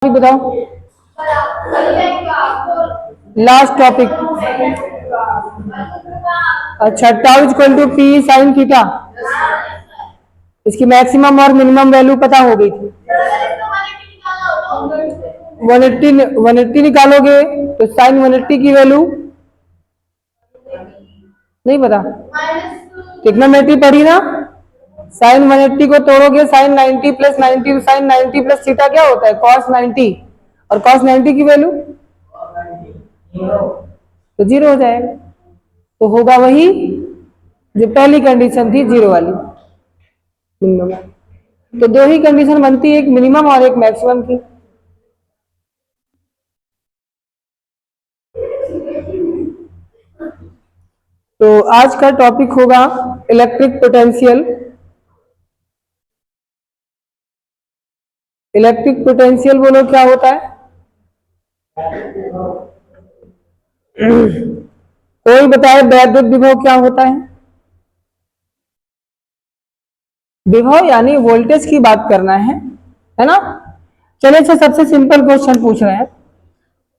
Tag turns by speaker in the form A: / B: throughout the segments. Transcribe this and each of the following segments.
A: बताओ last topic. अच्छा, tau equal to P sine theta, इसकी मैक्सिमम और मिनिमम वैल्यू पता हो गई थी। 180 निकालोगे तो साइन 180 की वैल्यू नहीं पता, ट्रिग्नोमेट्री पढ़ी ना। साइन 180 को तोड़ोगे sine 90 plus 90, sine 90 plus theta क्या होता है कॉस 90, और कॉस 90 की वैल्यू तो जीरो हो जाएगा। तो होगा वही जो पहली कंडीशन थी, जीरो वाली मिनिमम। तो दो ही कंडीशन बनती है, एक मिनिमम और एक मैक्सिमम की। तो आज का टॉपिक होगा इलेक्ट्रिक पोटेंशियल। इलेक्ट्रिक पोटेंशियल बोलो क्या होता है? कोई बताए वैद्युत विभव क्या होता है? विभव यानी वोल्टेज की बात करना है ना। चलिए, अच्छा सबसे सिंपल क्वेश्चन पूछ रहे हैं,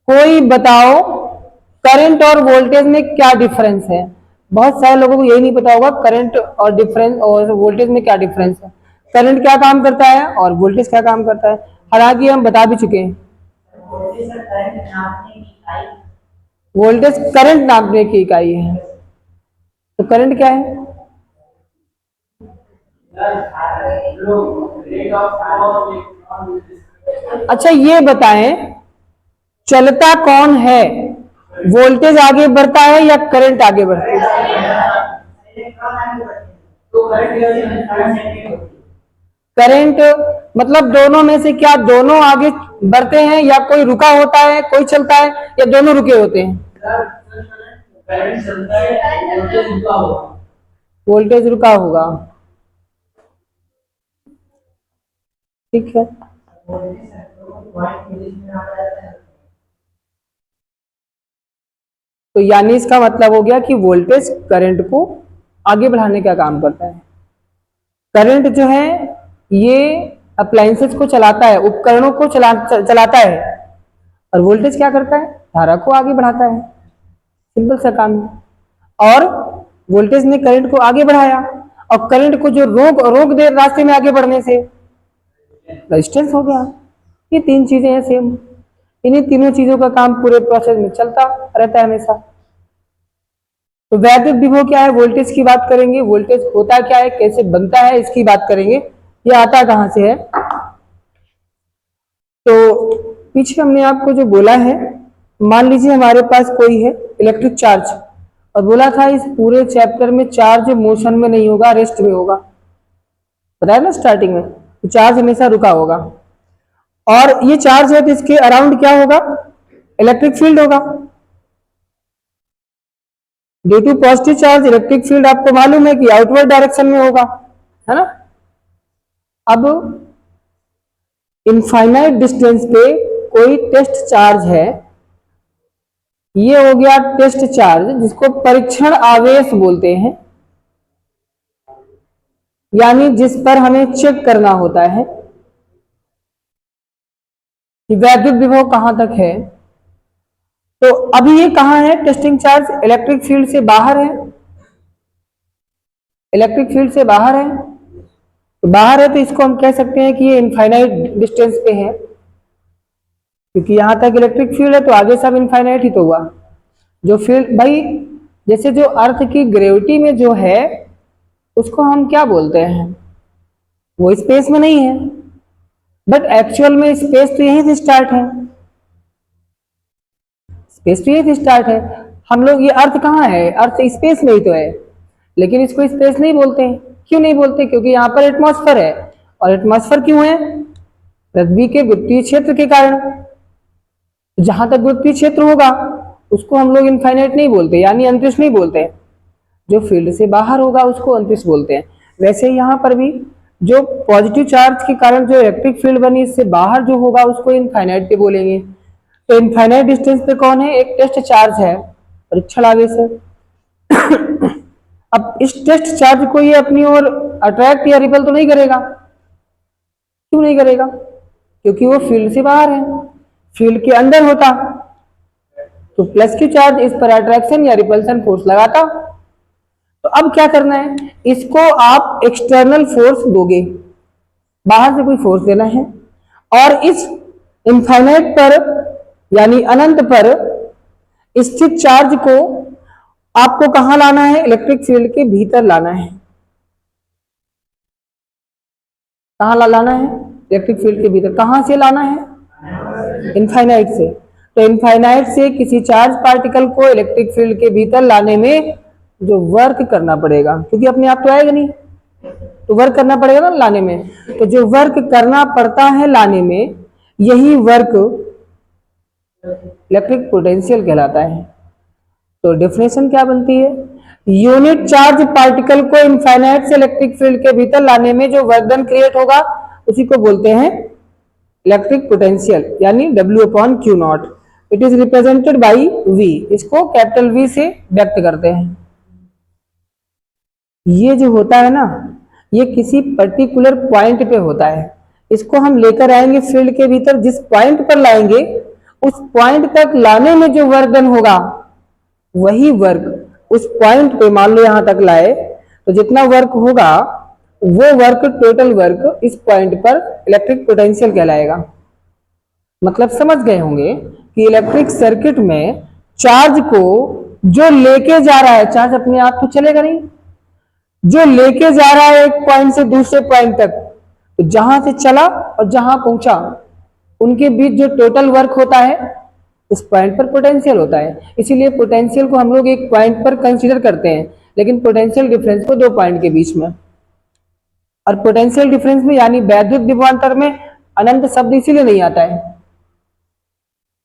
A: कोई बताओ करंट और वोल्टेज में क्या डिफरेंस है। बहुत सारे लोगों को यही नहीं पता होगा करंट और डिफरेंस और वोल्टेज में क्या डिफरेंस है, करंट क्या काम करता है और वोल्टेज क्या काम करता है। हालांकि हम बता भी चुके हैं, वोल्टेज करंट नापने की इकाई है। तो करंट क्या है? अच्छा ये बताएं, चलता कौन है, वोल्टेज आगे बढ़ता है या करंट आगे बढ़ता है? करंट मतलब दोनों में से क्या दोनों आगे बढ़ते हैं या कोई रुका होता है कोई चलता है या दोनों रुके होते हैं? करंट चलता है, वोल्टेज रुका होगा। वोल्टेज रुका होगा, ठीक है। तो यानी इसका मतलब हो गया कि वोल्टेज करंट को आगे बढ़ाने का काम करता है। करंट जो है ये अप्लायंसेस को चलाता है, उपकरणों को चलाता है, और वोल्टेज क्या करता है? धारा को आगे बढ़ाता है। सिंपल सा काम है। और वोल्टेज ने करंट को आगे बढ़ाया, और करंट को जो रोक दे रास्ते में आगे बढ़ने से, रेजिस्टेंस हो गया। ये तीन चीजें हैं सेम, इन्हीं तीनों चीजों का काम पूरे प्रोसेस में चलता रहता है हमेशा। तो वैद्युत विभव क्या है, वोल्टेज की बात करेंगे, वोल्टेज होता क्या है, कैसे बनता है, इसकी बात करेंगे, ये आता कहां से है। तो पीछे हमने आपको जो बोला है, मान लीजिए हमारे पास कोई है इलेक्ट्रिक चार्ज, और बोला था इस पूरे चैप्टर में चार्ज मोशन में नहीं होगा, रेस्ट में होगा। बताया ना स्टार्टिंग में, तो चार्ज हमेशा रुका होगा। और ये चार्ज है तो इसके अराउंड क्या होगा? इलेक्ट्रिक फील्ड होगा। Due to positive charge electric field आपको मालूम है कि आउटवर्ड डायरेक्शन में होगा, है ना। अब इनफाइनाइट डिस्टेंस पे कोई टेस्ट चार्ज है, ये हो गया टेस्ट चार्ज, जिसको परीक्षण आवेश बोलते हैं, यानी जिस पर हमें चेक करना होता है कि वैद्युत विभव कहां तक है। तो अभी ये कहां है टेस्टिंग चार्ज? इलेक्ट्रिक फील्ड से बाहर है, इलेक्ट्रिक फील्ड से बाहर है। तो बाहर है तो इसको हम कह सकते हैं कि ये इनफाइनाइट डिस्टेंस पे है, क्योंकि यहां तक इलेक्ट्रिक फील्ड है तो आगे सब इनफाइनाइट ही तो हुआ। जो फील्ड भाई, जैसे जो अर्थ की ग्रेविटी में जो है उसको हम क्या बोलते हैं, वो स्पेस में नहीं है, बट एक्चुअल में स्पेस तो यहीं से स्टार्ट है, स्पेस तो यहीं से स्टार्ट है। हम लोग ये अर्थ कहाँ है, अर्थ स्पेस में ही तो है, लेकिन इसको स्पेस नहीं बोलते हैं। क्यों नहीं बोलते? क्योंकि यहाँ पर एटमॉस्फेयर है, और एटमॉस्फेयर क्यों है? पृथ्वी के गुरुत्वीय क्षेत्र के कारण। जहां तक गुरुत्वीय क्षेत्र होगा उसको हम लोग इनफाइनाइट नहीं बोलते, यानी अंतरिक्ष नहीं बोलते। जो फील्ड से बाहर होगा उसको अंतरिक्ष बोलते हैं। वैसे यहाँ पर भी जो पॉजिटिव चार्ज के कारण जो इलेक्ट्रिक फील्ड बनी, इससे बाहर जो होगा उसको इनफाइनाइट पे बोलेंगे। तो इनफाइनाइट डिस्टेंस पे कौन है? एक टेस्ट चार्ज है, परीक्षण आवेश है। अब इस टेस्ट चार्ज को ये अपनी ओर अट्रैक्ट या रिपल तो नहीं करेगा। क्यों नहीं करेगा? क्योंकि वो फील्ड से बाहर है, फील्ड के अंदर होता तो प्लस क्यू चार्ज इस पर अट्रैक्शन या रिपल्सन फोर्स लगाता। तो अब क्या करना है, इसको आप एक्सटर्नल फोर्स दोगे, बाहर से कोई फोर्स देना है, और इस इनफाइनाइट पर यानी अनंत पर स्थित चार्ज को आपको कहां लाना है, इलेक्ट्रिक फील्ड के भीतर लाना है। कहां लाना है, इलेक्ट्रिक फील्ड के भीतर। कहां से लाना है, इनफाइनाइट से। तो इनफाइनाइट से किसी चार्ज पार्टिकल को इलेक्ट्रिक फील्ड के भीतर लाने में जो वर्क करना पड़ेगा, क्योंकि अपने आप तो आएगा नहीं, तो वर्क करना पड़ेगा ना लाने में, तो जो वर्क करना पड़ता है लाने में, यही वर्क इलेक्ट्रिक पोटेंशियल कहलाता है। तो डेफिनेशन क्या बनती है, यूनिट चार्ज पार्टिकल को इनफाइनाइट से इलेक्ट्रिक फील्ड के भीतर लाने में जो वर्क डन क्रिएट होगा उसी को बोलते हैं इलेक्ट्रिक पोटेंशियल, यानी W upon Q not. It is represented by V, इसको कैपिटल V से व्यक्त करते हैं। ये जो होता है ना, ये किसी पर्टिकुलर पॉइंट पे होता है, इसको हम लेकर आएंगे फील्ड के भीतर, जिस पॉइंट पर लाएंगे उस पॉइंट तक लाने में जो वर्क डन होगा वही वर्क उस पॉइंट पे, मान लो यहां तक लाए तो जितना वर्क होगा वो वर्क, टोटल वर्क इस पॉइंट पर इलेक्ट्रिक पोटेंशियल कहलाएगा। मतलब समझ गए होंगे कि इलेक्ट्रिक सर्किट में चार्ज को जो लेके जा रहा है, चार्ज अपने आप तो चलेगा नहीं, जो लेके जा रहा है एक पॉइंट से दूसरे पॉइंट तक, तो जहां से चला और जहां पहुंचा उनके बीच जो टोटल वर्क होता है उस पॉइंट पर पोटेंशियल होता है। इसीलिए पोटेंशियल को हम लोग एक पॉइंट पर कंसीडर करते हैं, लेकिन पोटेंशियल डिफरेंस को दो पॉइंट के बीच में। और पोटेंशियल डिफरेंस में यानी वैद्युत विभवांतर में अनंत शब्द इसीलिए नहीं आता है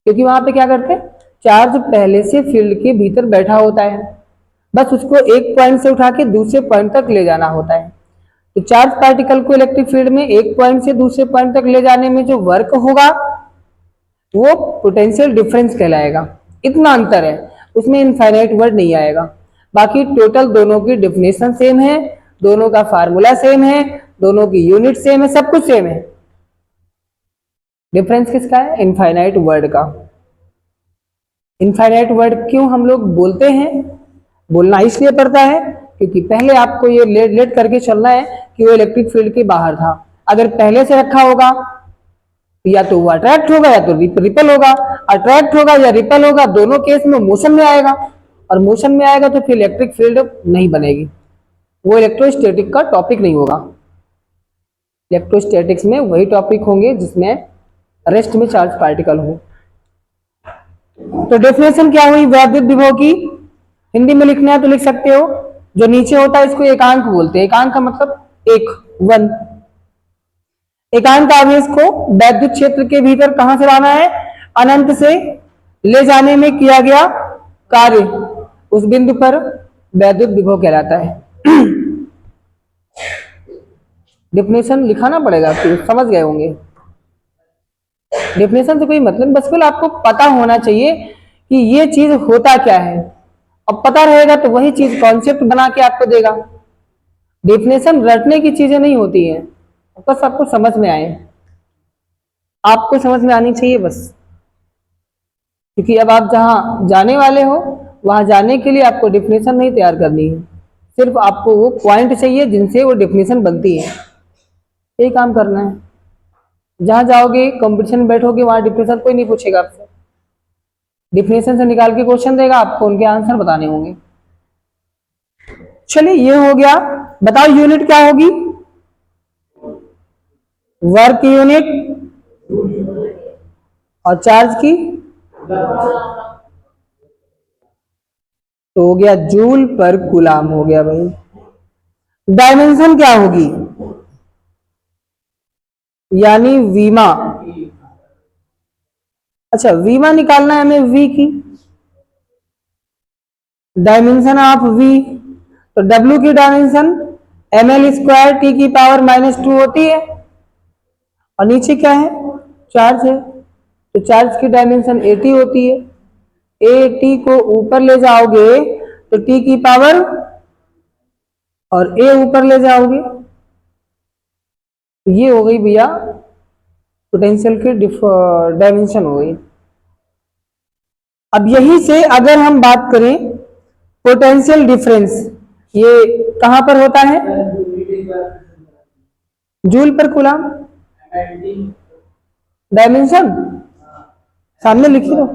A: क्योंकि वहां पे क्या करते हैं, चार्ज पहले से फील्ड के भीतर बैठा होता है, बस उसको एक पॉइंट से उठा के दूसरे पॉइंट तक ले जाना होता है। तो चार्ज पार्टिकल को इलेक्ट्रिक फील्ड में एक पॉइंट से दूसरे पॉइंट तक ले जाने में जो वर्क होगा वो पोटेंशियल डिफरेंस कहलाएगा। इतना अंतर है, उसमें इनफाइनाइट वर्ड नहीं आएगा। बाकी टोटल दोनों की डेफिनेशन सेम है, दोनों का फार्मूला सेम है, दोनों की यूनिट सेम है, सब कुछ सेम है। डिफरेंस किसका है, इनफाइनाइट वर्ड का। इनफाइनाइट वर्ड क्यों हम लोग बोलते हैं, बोलना इसलिए पड़ता है क्योंकि पहले आपको ये लेट करके चलना है कि वो इलेक्ट्रिक फील्ड के बाहर था। अगर पहले से रखा होगा या तो वो अट्रैक्ट होगा या तो रिपल होगा, अट्रैक्ट होगा या रिपल होगा, दोनों केस में मोशन में आएगा, और मोशन में आएगा तो फिर इलेक्ट्रिक फील्ड नहीं बनेगी, वो इलेक्ट्रोस्टैटिक का टॉपिक नहीं होगा। इलेक्ट्रोस्टैटिक्स में वही टॉपिक होंगे जिसमें रेस्ट में चार्ज पार्टिकल हो। तो डेफिनेशन क्या हुई वैद्युत विभव की, हिंदी में लिखना है तो लिख सकते हो, जो नीचे होता है इसको एकांक बोलते हैं। एकांक का मतलब एक, वन। एकांक आवेश को वैद्युत क्षेत्र के भीतर कहां से लाना है, अनंत से ले जाने में किया गया कार्य उस बिंदु पर वैद्युत विभव कहलाता है। डेफिनेशन लिखाना पड़ेगा, फिर समझ गए होंगे। डेफिनेशन से कोई मतलब, बस केवल आपको पता होना चाहिए कि ये चीज होता क्या है, अब पता रहेगा तो वही चीज कॉन्सेप्ट बना के आपको देगा। डेफिनेशन रटने की चीजें नहीं होती है, बस आपको समझ में आए, आपको समझ में आनी चाहिए बस। क्योंकि अब आप जहां जाने वाले हो वहां जाने के लिए आपको डेफिनेशन नहीं तैयार करनी है, सिर्फ आपको वो पॉइंट चाहिए जिनसे वो डेफिनेशन बनती है, यही काम करना है। जहां जाओगे कंपटीशन में बैठोगे वहां डेफिनेशन कोई नहीं पूछेगा आपसे, डेफिनेशन से निकाल के क्वेश्चन देगा, आपको उनके आंसर बताने होंगे। चलिए ये हो गया, बताओ यूनिट क्या होगी, वर्क यूनिट और चार्ज की, तो हो गया जूल पर कूलाम हो गया भाई। डायमेंशन क्या होगी, यानी वीमा। अच्छा वीमा निकालना है हमें, वी की डायमेंशन ऑफ वी, तो डब्ल्यू की डायमेंशन ml स्क्वायर टी की पावर -2 होती है, और नीचे क्या है, चार्ज है, तो चार्ज की डायमेंशन AT होती है। AT को ऊपर ले जाओगे तो T की पावर, और A ऊपर ले जाओगे, ये हो गई भैया पोटेंशियल की डायमेंशन हो गई। अब यही से अगर हम बात करें पोटेंशियल डिफरेंस, ये कहां पर होता है? जूल पर कूलम। डायमेंशन सामने लिखी दो,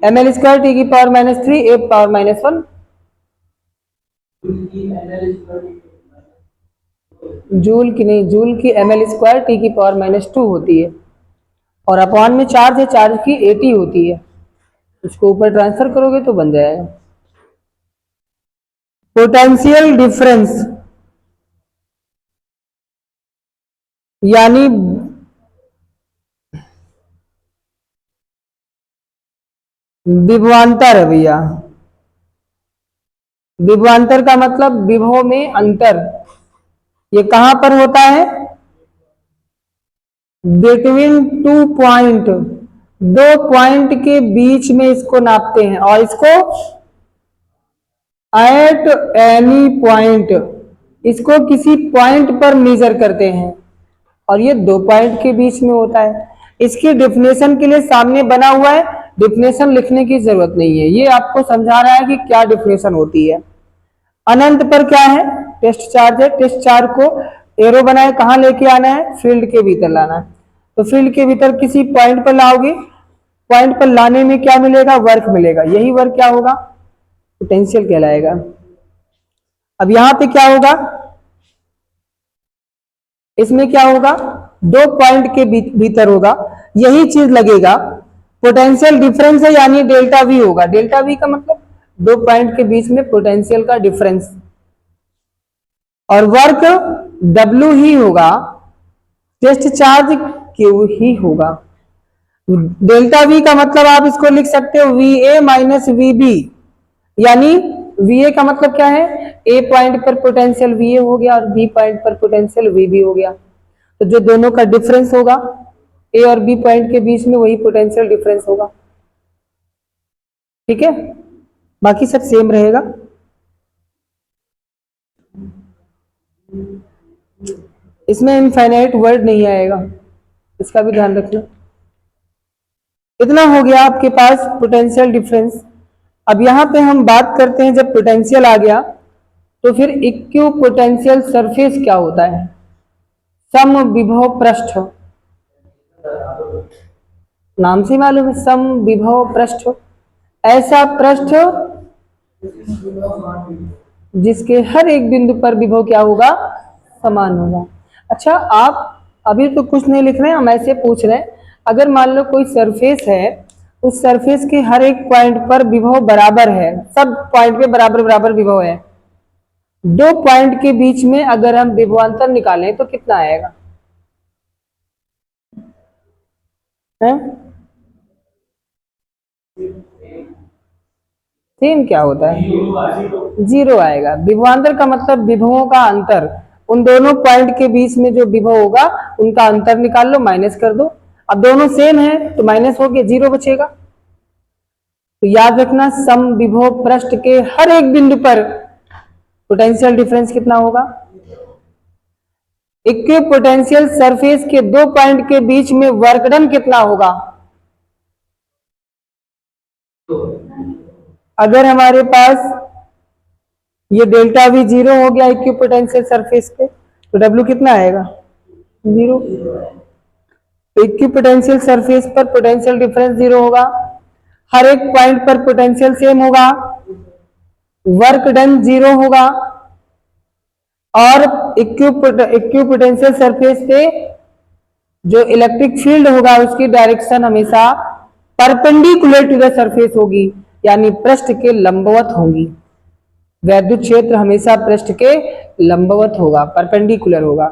A: ml² टी की पावर -3 a⁻⁻1। जूल की नहीं, जूल की ml² टी की पावर -2 होती है, और अपॉन में चार्ज है, चार्ज की 80 होती है, उसको ऊपर ट्रांसफर करोगे तो बन जाएगा। पोटेंशियल डिफरेंस यानी विभवांतर है भैया। विभवांतर का मतलब विभव में अंतर। ये कहां पर होता है? बिटवीन 2 पॉइंट, 2 पॉइंट के बीच में इसको नापते हैं, और इसको एट एनी पॉइंट, इसको किसी पॉइंट पर मेजर करते हैं, और ये 2 पॉइंट के बीच में होता है। इसकी डेफिनेशन के लिए सामने बना हुआ है, डेफिनेशन लिखने की जरूरत नहीं है, ये आपको समझा रहा है कि क्या डेफिनेशन होती है। अनंत पर क्या है? टेस्ट चार्ज है। टेस्ट चार्ज को एरो बनाए, कहां लेके आना है? फील्ड के भीतर लाना है। तो फील्ड के भीतर किसी पॉइंट पर लाओगे, पॉइंट पर लाने में क्या मिलेगा? वर्क मिलेगा। यही वर्क क्या होगा? पोटेंशियल कहलाएगा। अब यहां पे क्या होगा? इसमें क्या होगा? 2 पॉइंट के भीतर होगा, यही चीज लगेगा। पोटेंशियल डिफरेंस है, यानी डेल्टा वी होगा। डेल्टा वी का मतलब 2 पॉइंट के बीच में पोटेंशियल का डिफरेंस, और वर्क W ही होगा, टेस्ट चार्ज Q ही होगा। डेल्टा वी का मतलब आप इसको लिख सकते हो VA माइनस VB, यानी VA का मतलब क्या है? A पॉइंट पर पोटेंशियल VA हो गया, और B पॉइंट पर पोटेंशियल VB हो गया। तो जो दोनों का डिफरेंस होगा A और B पॉइंट के बीच में, वही पोटेंशियल डिफरेंस होगा। ठीक है, बाकी सब सेम रहेगा। इसमें इनफाइनाइट वर्ड नहीं आएगा, इसका भी ध्यान रखना। इतना हो गया आपके पास पोटेंशियल डिफरेंस। अब यहां पे हम बात करते हैं, जब पोटेंशियल आ गया तो फिर इक्यू पोटेंशियल सरफेस क्या होता है? सम विभव पृष्ठ, नाम से मालूम है, सम विभव पृष्ठ। ऐसा पृष्ठ जिसके हर एक बिंदु पर विभव क्या होगा? समान होगा। अच्छा, आप अभी तो कुछ नहीं लिख रहे हैं, हम ऐसे पूछ रहे हैं, अगर मान लो कोई सरफेस है, उस सरफेस के हर एक पॉइंट पर विभव बराबर है, सब पॉइंट पे बराबर बराबर विभव है, 2 पॉइंट के बीच में अगर हम विभवांतर निकालें तो कितना आएगा? है? सेम क्या होता है? 0 आएगा। विभवांतर का मतलब विभवों का अंतर, उन दोनों पॉइंट के बीच में जो विभव होगा उनका अंतर निकाल लो, माइनस कर दो। अब दोनों सेम है तो माइनस हो गया, 0 बचेगा। तो याद रखना, सम विभव पृष्ठ के हर एक बिंदु पर पोटेंशियल डिफरेंस कितना होगा? इक्वी पोटेंशियल सरफेस के 2 पॉइंट के बीच में वर्क डन कितना होगा? अगर हमारे पास ये डेल्टा वी 0 हो गया इक्वी पोटेंशियल सरफेस पे, तो W कितना आएगा? 0। तो इक्वी पोटेंशियल सरफेस पर पोटेंशियल डिफरेंस 0 होगा, हर एक पॉइंट पर पोटेंशियल सेम होगा, वर्क डन 0 होगा, और इक्वी पोटेंशियल सरफेस पे जो इलेक्ट्रिक फील्ड होगा उसकी डायरेक्शन हमेशा परपेंडिकुलर टू द सरफेस होगी, यानी पृष्ठ के लंबवत होगी। वैद्युत क्षेत्र हमेशा पृष्ठ के लंबवत होगा, परपेंडिकुलर होगा।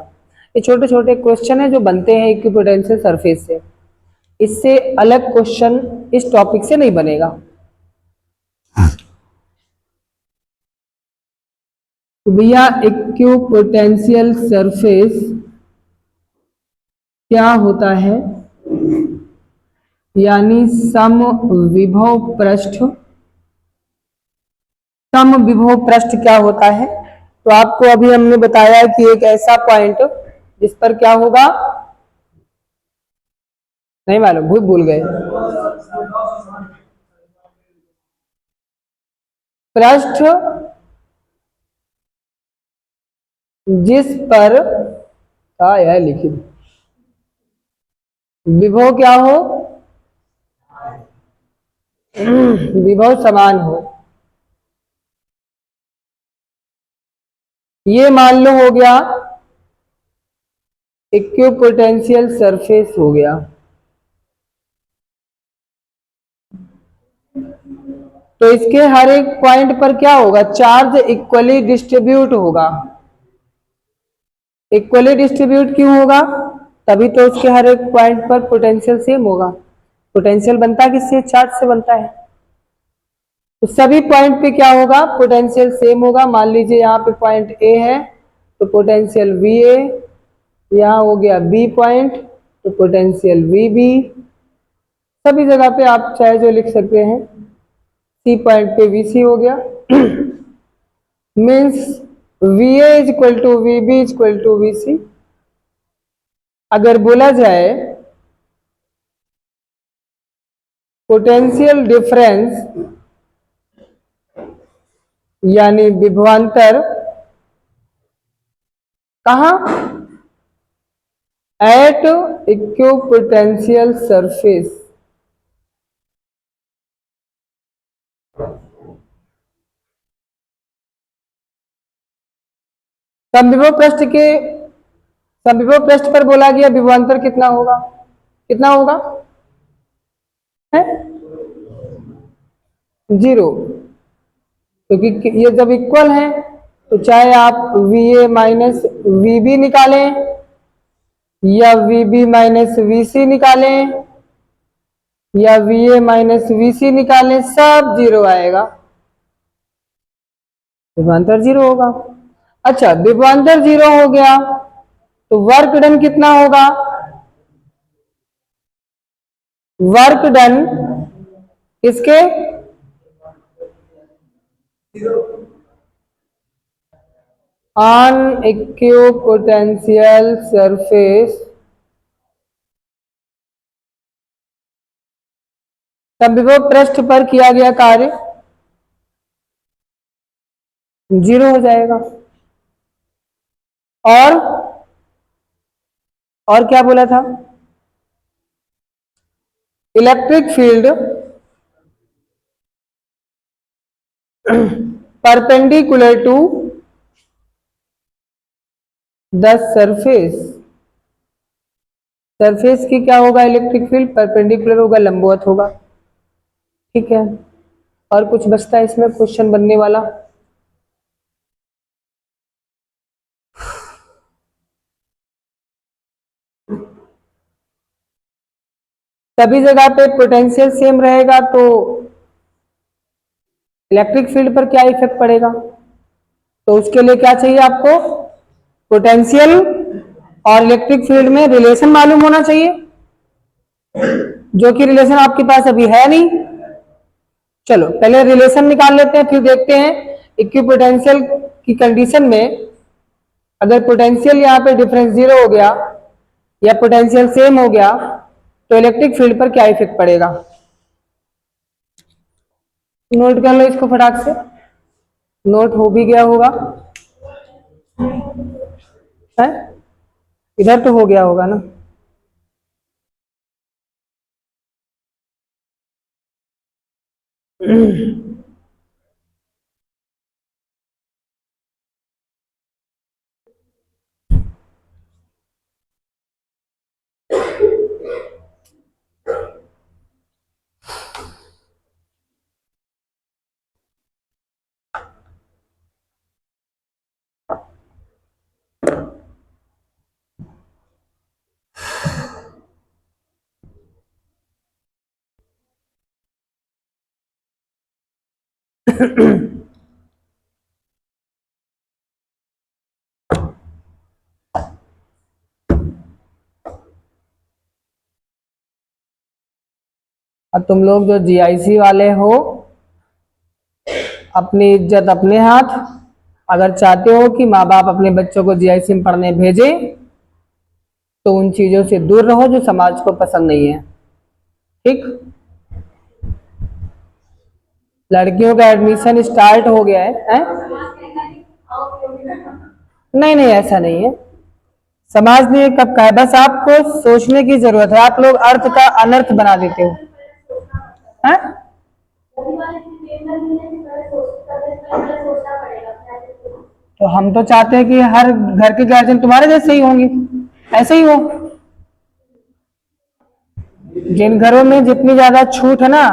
A: ये छोटे छोटे क्वेश्चन है जो बनते हैं इक्विपोटेंशियल सरफेस से, इससे अलग क्वेश्चन इस टॉपिक से नहीं बनेगा। तो भैया इक्विपोटेंशियल सरफेस क्या होता है, यानी सम विभव पृष्ठ। सम विभव पृष्ठ क्या होता है? तो आपको अभी हमने बताया कि एक ऐसा पॉइंट जिस पर क्या होगा? नहीं मालूम, भूल भूल गए। पृष्ठ जिस पर यह लिखित विभव क्या हो, विभव समान हो। ये मान लो हो गया इक्विपोटेंशियल सरफेस हो गया। तो इसके हर एक पॉइंट पर क्या होगा, चार्ज इक्वली डिस्ट्रीब्यूट होगा। इक्वली डिस्ट्रीब्यूट क्यों होगा, तभी तो उसके हर एक पॉइंट पर पोटेंशियल सेम होगा। पोटेंशियल बनता है किससे, चार्ज से बनता है। तो सभी पॉइंट पे क्या होगा, पोटेंशियल सेम होगा। मान लीजिए यहाँ पे पॉइंट ए है तो पोटेंशियल वी ए, यहाँ हो गया बी पॉइंट तो पोटेंशियल वी बी। सभी जगह पे आप चाहे जो लिख सकते हैं। सी पॉइंट पे वी सी हो गया। Means V A is equal to V B is equal to V C. अगर बोला जाए पोटेंशियल डिफरेंस यानी विभवांतर कहाँ, एट इक्विपोटेंशियल सरफेस। समविभव पृष्ठ पर बोला गया विभवांतर कितना होगा, कितना होगा है 0, क्योंकि ये जब इक्वल है तो चाहे आप V A minus V B निकालें या V B minus V C निकालें या V A minus V C निकालें, सब 0 आएगा, विभवांतर 0 होगा। अच्छा, विभवांतर 0 हो गया तो वर्क डन कितना होगा, वर्क डन किसके, ऑन इक्विपोटेंशियल सरफेस समविभव पृष्ठ पर किया गया कार्य 0 हो जाएगा। और क्या बोला था, electric field perpendicular to the surface. Surface की क्या होगा, इलेक्ट्रिक फील्ड परपेंडिकुलर होगा, लंबवत होगा। ठीक है, और कुछ बचता है इसमें क्वेश्चन बनने वाला, सभी जगह पे पोटेंशियल सेम रहेगा तो इलेक्ट्रिक फील्ड पर क्या इफेक्ट पड़ेगा। तो उसके लिए क्या चाहिए आपको, पोटेंशियल और इलेक्ट्रिक फील्ड में रिलेशन मालूम होना चाहिए, जो कि रिलेशन आपके पास अभी है नहीं। चलो पहले रिलेशन निकाल लेते हैं, फिर देखते हैं इक्विपोटेंशियल की कंडीशन में अगर पोटेंशियल यहाँ पे डिफरेंस 0 हो गया या पोटेंशियल सेम हो गया तो इलेक्ट्रिक फील्ड पर क्या इफेक्ट पड़ेगा। नोट कर लो इसको फटाक से, नोट हो भी गया होगा है, इधर तो हो गया होगा ना। अब तुम लोग जो जीआईसी वाले हो, अपनी इज्जत अपने हाथ। अगर चाहते हो कि माँ बाप अपने बच्चों को जीआईसी में पढ़ने भेजें तो उन चीजों से दूर रहो जो समाज को पसंद नहीं है। ठीक, लड़कियों का एडमिशन स्टार्ट हो गया है? नहीं नहीं, ऐसा नहीं है। समाज ने कब कहा है? बस आपको सोचने की जरूरत है, आप लोग अर्थ का अनर्थ बना देते हो। हैं? तो हम तो चाहते हैं कि हर घर के गार्जियन तुम्हारे जैसे ही होंगे, ऐसे ही हो। जिन घरों में जितनी ज्यादा छूट है ना,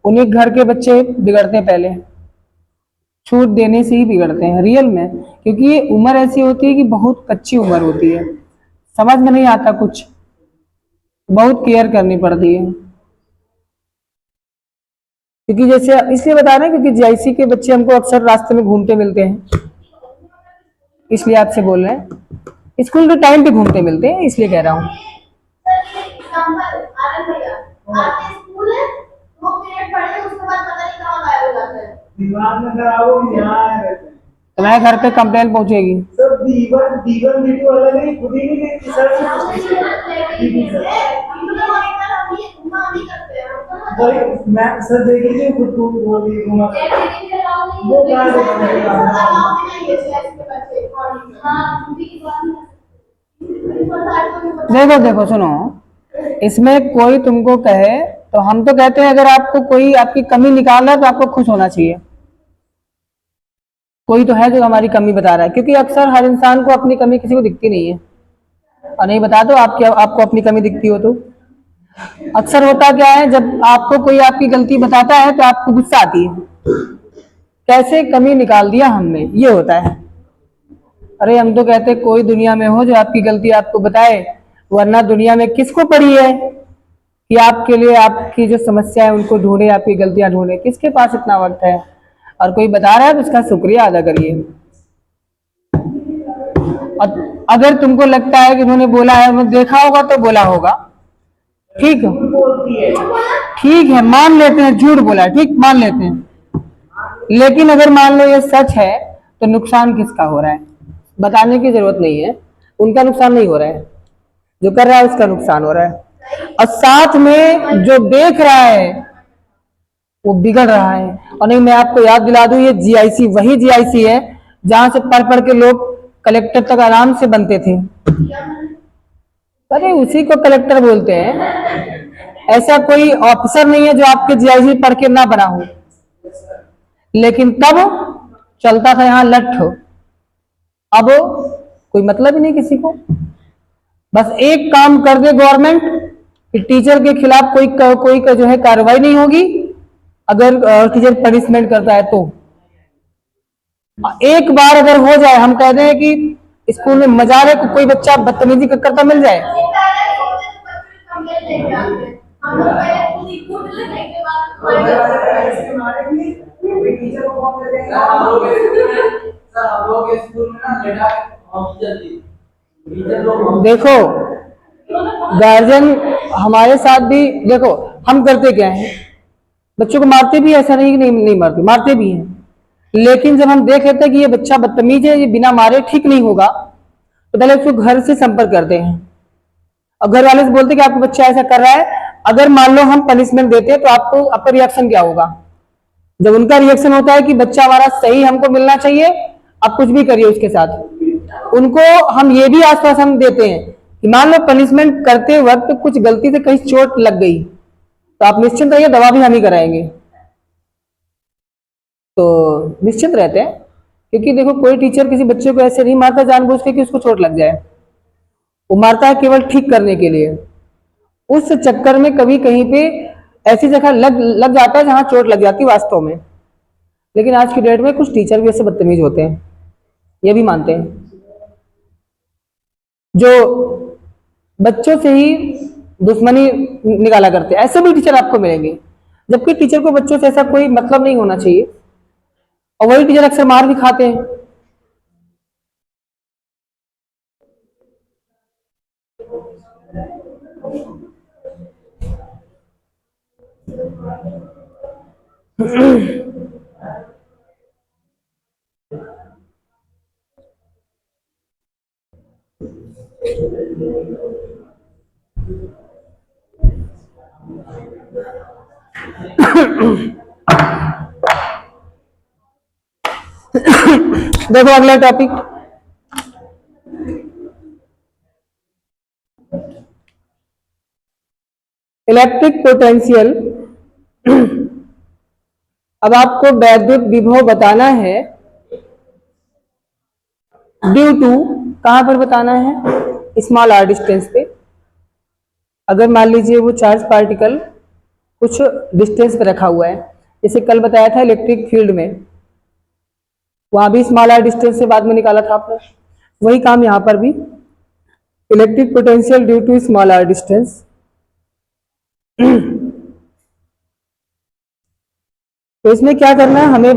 A: उन्हीं घर के बच्चे बिगड़ते हैं पहले। छूट देने से ही बिगड़ते हैं रियल में, क्योंकि ये उम्र ऐसी होती है कि बहुत कच्ची उम्र होती है, समझ में नहीं आता कुछ, बहुत केयर करनी पड़ती है। क्योंकि जैसे इसलिए बता रहे हैं क्योंकि जीआईसी के बच्चे हमको अक्सर रास्ते में घूमते मिलते हैं, इसलिए आपसे बोल रहे हैं। स्कूल के टाइम पे घूमते मिलते हैं, इसलिए कह रहा हूँ। दिमाग में खराब हो गया यार। तुम्हारे घर पे कंप्लेन पहुंचेगी। सर दीवन दीवन वीडियो अलग है, खुद ही नहीं देखती सर से मैं सर देख लीजिए खुद को बोल रही हूं वो क्या देखो देखो सुनो, इसमें कोई तुमको कहे तो हम तो कहते हैं अगर आपको कोई आपकी कमी निकाल रहा है तो आपको खुश होना चाहिए। कोई तो है जो हमारी कमी बता रहा है, क्योंकि अक्सर हर इंसान को अपनी कमी किसी को दिखती नहीं है। और नहीं बता दो आप क्या, आपको अपनी कमी दिखती हो तो। अक्सर होता क्या है, जब आपको कोई आपकी गलती बताता है तो आपको गुस्सा आती है, कैसे कमी निकाल दिया हमने, ये होता है। अरे हम तो कहते कोई दुनिया में हो जो आपकी गलती आपको बताए, वरना दुनिया में किसको पड़ी है कि आपके लिए आपकी जो समस्या है उनको ढूंढे, आपकी गलतियां ढूंढे, किसके पास इतना वक्त है। और कोई बता रहा है तो उसका शुक्रिया अदा करिए। अगर तुमको लगता है कि उन्होंने बोला है, उन्होंने देखा होगा तो बोला होगा, ठीक है, ठीक है मान लेते हैं झूठ बोला, ठीक मान लेते हैं। लेकिन अगर मान लो ये सच है तो नुकसान किसका हो रहा है, बताने की जरूरत नहीं है। उनका नुकसान नहीं हो रहा है, जो कर रहा है उसका नुकसान हो रहा है, और साथ में जो देख रहा है वो बिगड़ रहा है। और नहीं, मैं आपको याद दिला दूं, ये जीआईसी वही जीआईसी है जहां से पढ़ पढ़ के लोग कलेक्टर तक आराम से बनते थे। अरे उसी को कलेक्टर बोलते हैं। ऐसा कोई ऑफिसर नहीं है जो आपके जीआईसी पढ़ के ना बना हो, लेकिन तब चलता था यहाँ लठ, अब कोई मतलब ही नहीं किसी को। बस एक काम कर दे गवर्नमेंट कि टीचर के खिलाफ कोई का जो है कार्रवाई नहीं होगी, अगर टीचर पनिशमेंट करता है तो। एक बार अगर हो जाए, हम कह दें कि स्कूल में मजाक है कोई बच्चा बदतमीजी करता मिल जाए, देखो गार्जियन हमारे साथ भी, देखो हम करते क्या है, बच्चों को मारते भी, ऐसा नहीं कि नहीं मारते, मारते भी हैं। लेकिन जब हम देख लेते हैं कि ये बच्चा बदतमीज है, ये बिना मारे ठीक नहीं होगा, तो पहले उसको घर से संपर्क करते हैं। और घर वाले से बोलते हैं कि आपका बच्चा ऐसा कर रहा है, अगर मान लो हम पनिशमेंट देते हैं तो आपको आपका रिएक्शन क्या होगा। जब उनका रिएक्शन होता है कि बच्चा हमारा सही, हमको मिलना चाहिए, आप कुछ भी करिए उसके साथ, उनको हम ये भी आश्वासन देते हैं कि मान लो पनिशमेंट करते वक्त कुछ गलती से कहीं चोट लग गई तो आप निश्चिंत रहिए, दवा भी हम ही कराएंगे। तो निश्चित रहते हैं, क्योंकि देखो कोई टीचर किसी बच्चे को ऐसे नहीं मारता जानबूझ के कि उसको चोट लग जाए, वो मारता है केवल ठीक करने के लिए। उस चक्कर में कभी कहीं पे ऐसी जगह लग लग जाता है जहां चोट लग जाती है वास्तव में। लेकिन आज की डेट में कुछ टीचर भी ऐसे बदतमीज होते हैं, ये भी मानते हैं, जो बच्चों से ही दुश्मनी निकाला करते हैं। ऐसे भी टीचर आपको मिलेंगे, जबकि टीचर को बच्चों से ऐसा कोई मतलब नहीं होना चाहिए, और वही टीचर अक्सर मार भी खाते हैं। देखो अगला टॉपिक, इलेक्ट्रिक पोटेंशियल। अब आपको वैद्युत विभव बताना है ड्यू टू, कहां पर बताना है, स्मॉल आर डिस्टेंस पे। अगर मान लीजिए वो चार्ज पार्टिकल कुछ डिस्टेंस पे रखा हुआ है, जैसे कल बताया था इलेक्ट्रिक फील्ड में, वहां भी स्मॉल आर डिस्टेंस से बाद में निकाला था आपने, वही काम यहां पर भी, electric potential due to small are distance. तो इसमें क्या करना है, हमें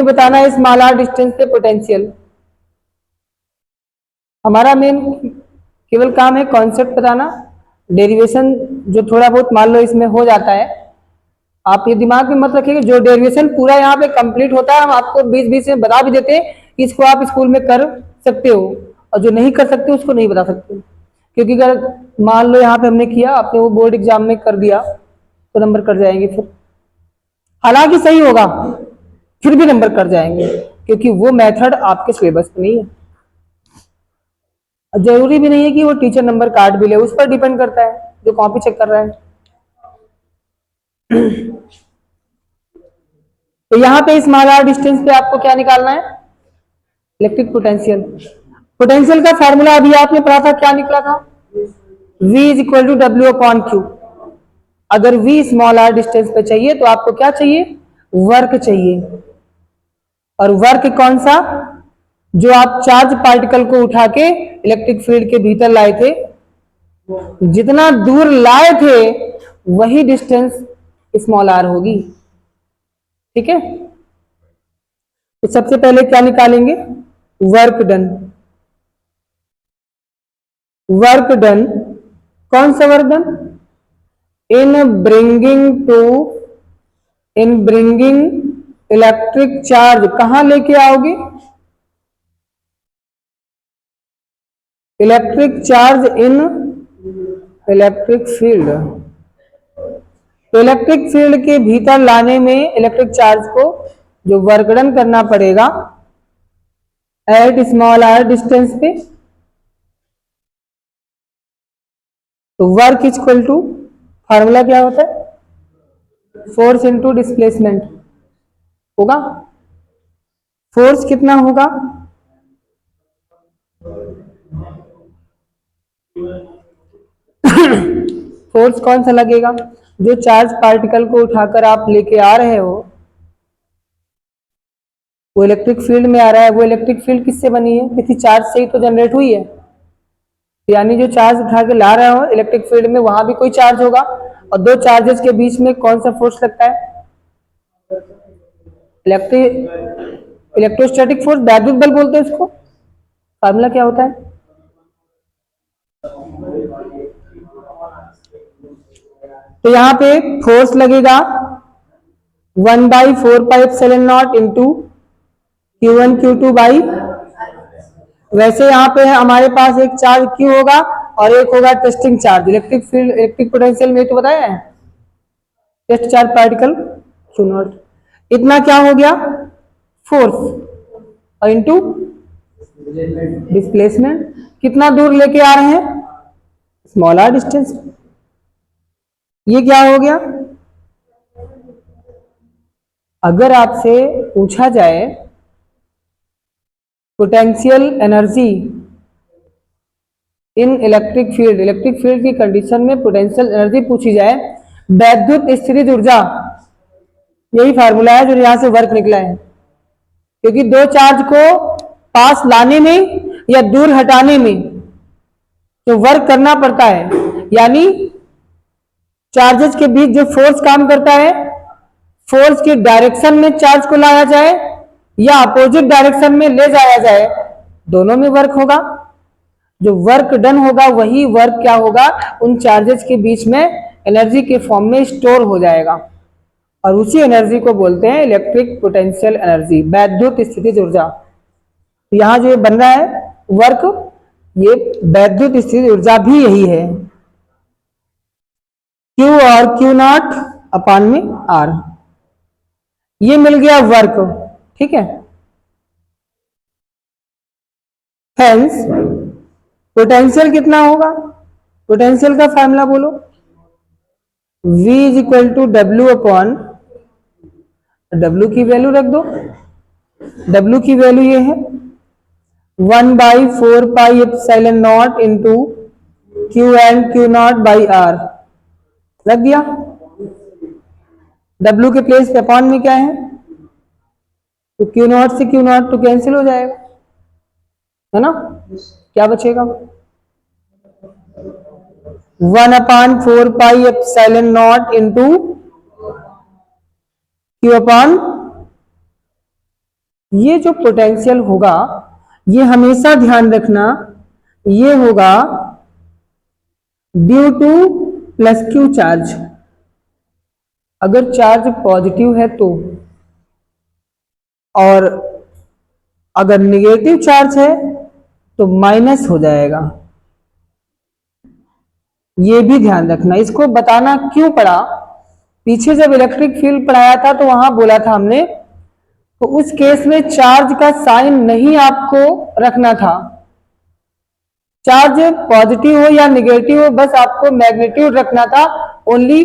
A: बताना है स्मॉल आर डिस्टेंस पे पोटेंशियल। हमारा मेन केवल काम है कॉन्सेप्ट बताना, डेरिवेशन जो थोड़ा बहुत मान लो इसमें हो जाता है, आप ये दिमाग में मत रखिएगा, जो डेरिवेशन पूरा यहाँ पे कंप्लीट होता है हम आपको बीच बीच में बता भी देते हैं कि इसको आप स्कूल में कर सकते हो, और जो नहीं कर सकते उसको नहीं बता सकते, क्योंकि अगर मान लो यहाँ पे हमने किया, आपने वो बोर्ड एग्जाम में कर दिया तो नंबर कट जाएंगे, फिर हालांकि सही होगा फिर भी नंबर कट जाएंगे, क्योंकि वो मेथड आपके सिलेबस में नहीं है। जरूरी भी नहीं है कि वो टीचर नंबर काट भी ले, उस पर डिपेंड करता है जो कॉपी चेक कर रहा है। तो यहाँ पे स्मॉल आर डिस्टेंस पे आपको क्या निकालना है, इलेक्ट्रिक पोटेंशियल। पोटेंशियल का फॉर्मूला अभी आपने पढ़ा था, क्या निकला था, V is equal to W upon Q. अगर V स्मॉल आर डिस्टेंस पे चाहिए तो आपको क्या चाहिए, वर्क चाहिए, और वर्क कौन सा, जो आप चार्ज पार्टिकल को उठा के इलेक्ट्रिक फील्ड के भीतर लाए थे, जितना दूर लाए थे वही डिस्टेंस स्मॉल आर होगी। ठीक है, तो सबसे पहले क्या निकालेंगे, वर्क डन। वर्क डन, कौन सा work done, in bringing electric charge, कहां लेके आओगे, electric charge in electric field. तो इलेक्ट्रिक फील्ड के भीतर लाने में इलेक्ट्रिक चार्ज को जो वर्क डन करना पड़ेगा एट स्मॉल आर डिस्टेंस पे, तो work is equal to, formula क्या होता है, फोर्स इनटू डिस्प्लेसमेंट होगा। फोर्स कितना होगा, फोर्स कौन सा लगेगा, जो चार्ज पार्टिकल को उठाकर आप लेके आ रहे हो वो इलेक्ट्रिक फील्ड में आ रहा है, वो इलेक्ट्रिक फील्ड किससे बनी है, किसी चार्ज से ही तो जनरेट हुई है, यानी जो चार्ज उठा के ला रहे हो इलेक्ट्रिक फील्ड में वहां भी कोई चार्ज होगा, और दो चार्जेस के बीच में कौन सा फोर्स लगता है, इलेक्ट्रोस्टैटिक फोर्स, वैद्युत बल बोलते हैं इसको। फार्मूला क्या होता है, तो यहाँ पे फोर्स लगेगा 1/4πε0 इंटू Q1 Q2 बाई, वैसे यहाँ पे हमारे पास एक चार्ज Q होगा और एक होगा testing charge, electric field electric potential में तो बताया है, टेस्ट चार्ज पार्टिकल Q0, इतना क्या हो गया फोर्स, और इंटू डिस्प्लेसमेंट, कितना दूर लेके आ रहे हैं, स्मॉल आर डिस्टेंस, ये क्या हो गया। अगर आपसे पूछा जाए potential energy in electric field की कंडीशन में पोटेंशियल एनर्जी पूछी जाए, वैद्युत स्थितिज ऊर्जा, यही फार्मूला है जो यहां से वर्क निकला है, क्योंकि दो चार्ज को पास लाने में या दूर हटाने में जो वर्क करना पड़ता है, यानी चार्जेस के बीच जो फोर्स काम करता है, फोर्स की डायरेक्शन में चार्ज को लाया जाए या अपोजिट डायरेक्शन में ले जाया जाए, दोनों में वर्क होगा। जो वर्क डन होगा वही वर्क क्या होगा, उन चार्जेस के बीच में एनर्जी के फॉर्म में स्टोर हो जाएगा, और उसी एनर्जी को बोलते हैं इलेक्ट्रिक पोटेंशियल एनर्जी, वैद्युत स्थितिज ऊर्जा। यहां जो बन रहा है वर्क, ये वैद्युत स्थिर ऊर्जा भी यही है, Q और Q नॉट अपान में R। ये मिल गया वर्क, ठीक है। हेंस पोटेंशियल कितना होगा, पोटेंशियल का फॉर्मूला बोलो, V is equal to W upon, W की वैल्यू रख दो, डब्ल्यू की वैल्यू ये है 1/4 epsilon naught into Q and Q naught by R, रख दिया। डब्ल्यू के प्लेस पे अपॉन में क्या है, तो क्यू नॉट से क्यू नॉट तो कैंसिल हो जाएगा, है ना, क्या बचेगा 1/4 epsilon naught into Q upon, ये जो पोटेंशियल होगा ये हमेशा ध्यान रखना ये होगा due two plus Q charge. अगर चार्ज पॉजिटिव है तो, और अगर निगेटिव चार्ज है तो माइनस हो जाएगा, ये भी ध्यान रखना। इसको बताना क्यों पड़ा, पीछे जब इलेक्ट्रिक फील्ड पढ़ाया था तो वहां बोला था हमने, तो उस केस में चार्ज का साइन नहीं आपको रखना था, चार्ज पॉजिटिव हो या निगेटिव हो बस आपको मैग्नीट्यूड रखना था, ओनली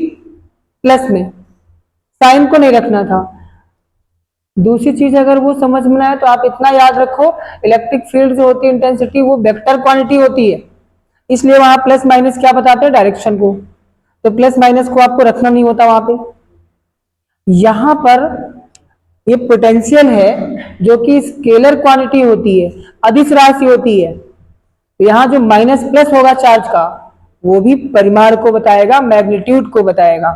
A: प्लस में, साइन को नहीं रखना था। दूसरी चीज अगर वो समझ में आए तो आप इतना याद रखो, इलेक्ट्रिक फील्ड जो होती है इंटेंसिटी वो वेक्टर क्वांटिटी होती है, इसलिए वहां प्लस माइनस क्या बताते हैं, डायरेक्शन को, तो प्लस माइनस को आपको रखना नहीं होता वहां पे। यहां पर ये पोटेंशियल है जो कि स्केलर क्वांटिटी होती है, अदिश राशि होती है, तो यहां जो माइनस प्लस होगा चार्ज का वो भी परिमाण को बताएगा, मैग्नीट्यूड को बताएगा।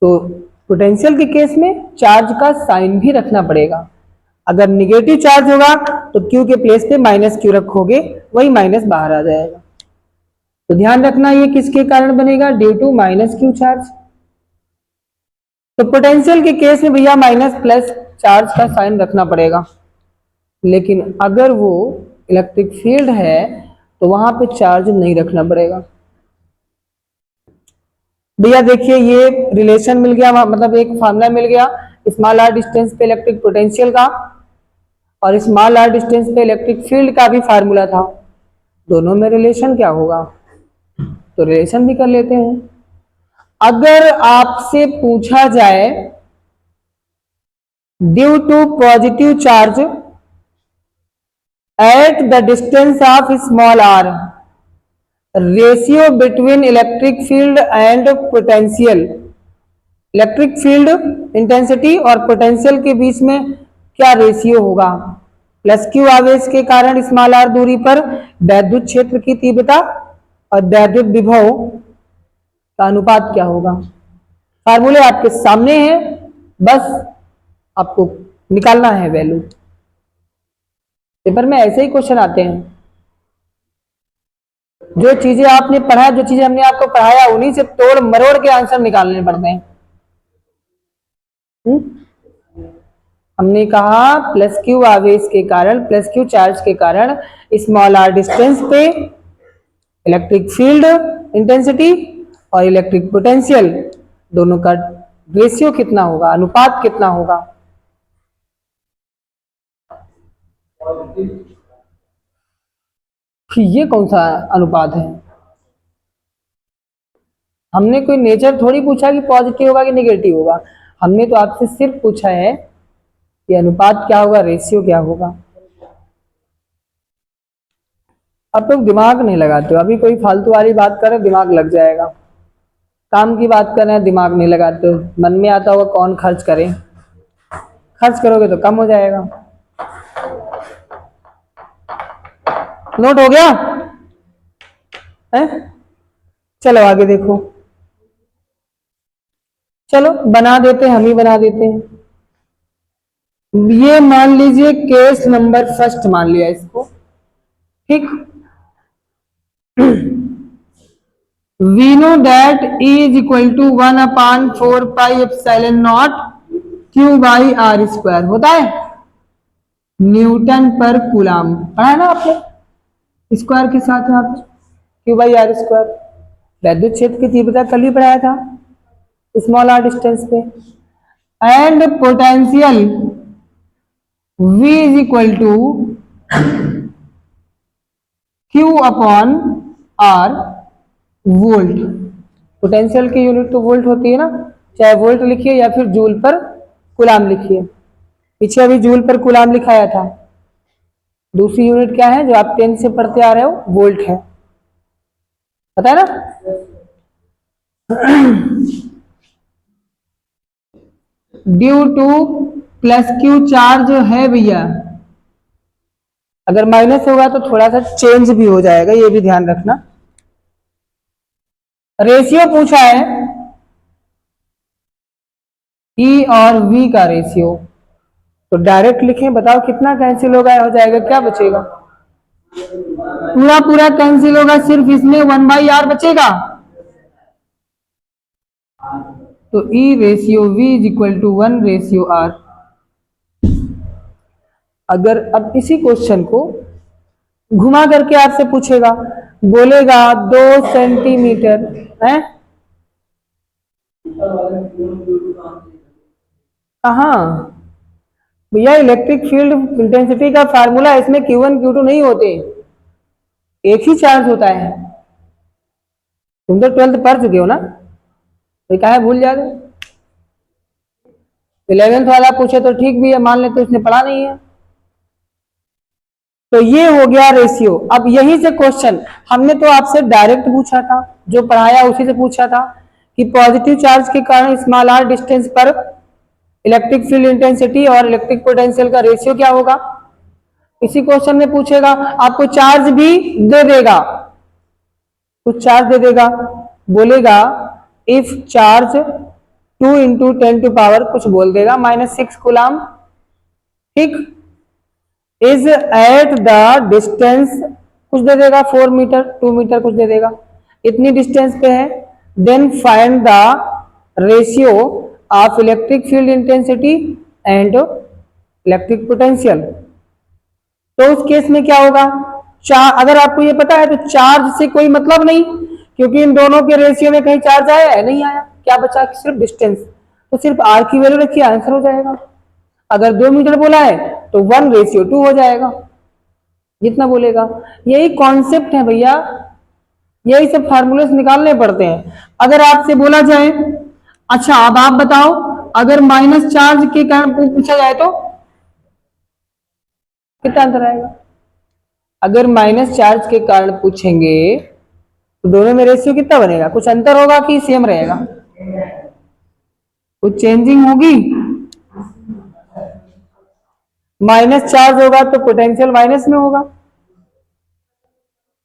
A: तो पोटेंशियल के केस में चार्ज का साइन भी रखना पड़ेगा, अगर निगेटिव चार्ज होगा तो क्यू के प्लेस पे माइनस क्यू रखोगे, वही माइनस बाहर आ जाएगा। तो ध्यान रखना ये किसके कारण बनेगा, due to minus Q charge. तो पोटेंशियल के केस में भैया माइनस प्लस चार्ज का साइन रखना पड़ेगा, लेकिन अगर वो इलेक्ट्रिक फील्ड है तो वहां पे चार्ज नहीं रखना पड़ेगा। भैया देखिए ये रिलेशन मिल गया, मतलब एक फार्मूला मिल गया स्मॉल आर डिस्टेंस पे इलेक्ट्रिक पोटेंशियल का, और स्मॉल आर डिस्टेंस पे इलेक्ट्रिक फील्ड का भी फार्मूला था, दोनों में रिलेशन क्या होगा, तो रिलेशन भी कर लेते हैं। अगर आपसे पूछा जाए due to positive charge at the distance of small r, ratio between electric field and potential, electric field intensity और पोटेंशियल के बीच में क्या रेशियो होगा, प्लस क्यू आवेश के कारण स्मॉल आर दूरी पर वैद्युत क्षेत्र की तीव्रता और वैद्युत विभव का अनुपात क्या होगा। फार्मूले आपके सामने हैं, बस आपको निकालना है वैल्यू। पेपर में ऐसे ही क्वेश्चन आते हैं, जो चीजें आपने पढ़ा, जो चीजें हमने आपको पढ़ाया उन्हीं से तोड़ मरोड़ के आंसर निकालने पड़ते हैं। हमने कहा प्लस क्यू आवेश के कारण, प्लस क्यू चार्ज के कारण स्मॉल आर डिस्टेंस पे इलेक्ट्रिक फील्ड इंटेंसिटी और इलेक्ट्रिक पोटेंशियल दोनों का रेशियो कितना होगा, अनुपात कितना होगा। ये कौन सा अनुपात है, हमने कोई नेचर थोड़ी पूछा कि पॉजिटिव होगा कि नेगेटिव होगा, हमने तो आपसे सिर्फ पूछा है कि अनुपात क्या होगा, रेशियो क्या होगा। अब लोग दिमाग नहीं लगाते हो, अभी कोई फालतू वाली बात करे दिमाग लग जाएगा, काम की बात कर रहे हैं दिमाग नहीं लगाते हो, मन में आता होगा कौन खर्च करे, खर्च करोगे तो कम हो जाएगा। नोट हो गया है, चलो आगे देखो, चलो बना देते हैं, हम ही बना देते हैं। ये मान लीजिए केस नंबर फर्स्ट मान लिया इसको, ठीक। We know that E is equal to 1/4 pi epsilon naught Q by R square होता है न्यूटन पर कूलम, पढ़ा है ना आपने। स्क्वायर के साथ यहाँ पे क्यू बाई आर स्क्वायर। वैद्युत क्षेत्र की तीव्रता कल ही पढ़ाया था स्मॉल आर डिस्टेंस पे। And potential V is equal to Q upon R volt. Potential की यूनिट तो वोल्ट होती है ना, चाहे वोल्ट लिखिए या फिर जूल पर कूलाम लिखिए। पीछे अभी जूल पर कूलाम लिखाया था। दूसरी यूनिट क्या है जो आप 10 से पढ़ते आ रहे हो, वोल्ट है, पता है ना। Due two plus Q charge है भैया, अगर माइनस होगा तो थोड़ा सा चेंज भी हो जाएगा, ये भी ध्यान रखना। रेशियो पूछा है ई और वी का रेशियो, तो डायरेक्ट लिखें, बताओ कितना कैंसिल होगा, हो जाएगा, क्या बचेगा? पूरा पूरा कैंसिल होगा, सिर्फ इसमें 1/r बचेगा। तो E ratio V is equal to 1 ratio R। अगर अब इसी क्वेश्चन को घुमा करके आपसे पूछेगा, बोलेगा 2 सेंटीमीटर है कहाँ भैया, इलेक्ट्रिक फील्ड इंटेंसिटी का फार्मूला इसमें Q1 Q2 नहीं होते, एक ही चार्ज होता है। तुम तो 12th पढ़ चुके हो ना, तो कहा है भूल जाओगे। 11th वाला पूछे तो ठीक भी है, मान लेते उसने पढ़ा नहीं है। तो ये हो गया रेशियो। अब यहीं से क्वेश्चन हमने तो आपसे डायरेक्ट पूछा था, जो पढ़ाया उसी से पूछा था कि पॉजिटिव चार्ज के कारण स्मॉल आर डिस्टेंस पर इलेक्ट्रिक फील्ड इंटेंसिटी और इलेक्ट्रिक पोटेंशियल का रेशियो क्या होगा। इसी क्वेश्चन में पूछेगा, आपको चार्ज भी दे देगा, कुछ चार्ज दे देगा, बोलेगा if charge 2 into 10 to power कुछ बोल देगा -6 कूलाम, ठीक, इज एट द डिस्टेंस कुछ दे देगा 4 मीटर 2 मीटर कुछ दे देगा, इतनी डिस्टेंस पे है। Then find the ratio of electric field intensity and electric potential. तो उस केस में क्या होगा, अगर आपको ये पता है तो चार्ज से कोई मतलब नहीं, क्योंकि इन दोनों के रेशियो में कहीं चार्ज आया है, नहीं आया, क्या बचा सिर्फ डिस्टेंस, तो सिर्फ आर की वैल्यू रखिए, आंसर हो जाएगा। अगर 2 मीटर बोला है तो 1 रेशियो 2 हो जाएगा, जितना बोलेगा। यही कॉन्सेप्ट है भैया, यही सब फार्मूले निकालने पड़ते हैं। अगर आपसे बोला जाए, अच्छा अब आप बताओ, अगर माइनस चार्ज के कारण पूछा जाए तो कितना अंतर आएगा। अगर माइनस चार्ज के कारण पूछेंगे तो दोनों में रेशियो कितना बनेगा, कुछ अंतर होगा कि सेम रहेगा, कुछ चेंजिंग होगी। माइनस चार्ज होगा तो पोटेंशियल माइनस में होगा,